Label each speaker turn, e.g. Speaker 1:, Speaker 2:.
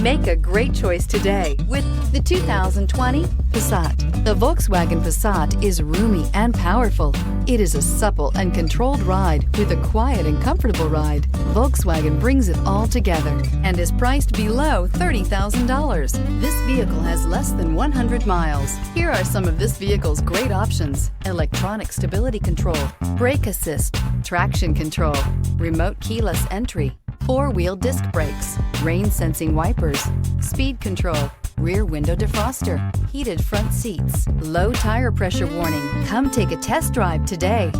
Speaker 1: Make a great choice today with the 2020 Passat. The Volkswagen Passat is roomy and powerful. It is a supple and controlled ride with a quiet and comfortable ride. Volkswagen brings it all together and is priced below $30,000. This vehicle has less than 100 miles. Here are some of this vehicle's great options: electronic stability control, brake assist, traction control, remote keyless entry, four-wheel disc brakes, rain-sensing wipers, speed control, rear window defroster, heated front seats, low tire pressure warning. Come take a test drive today.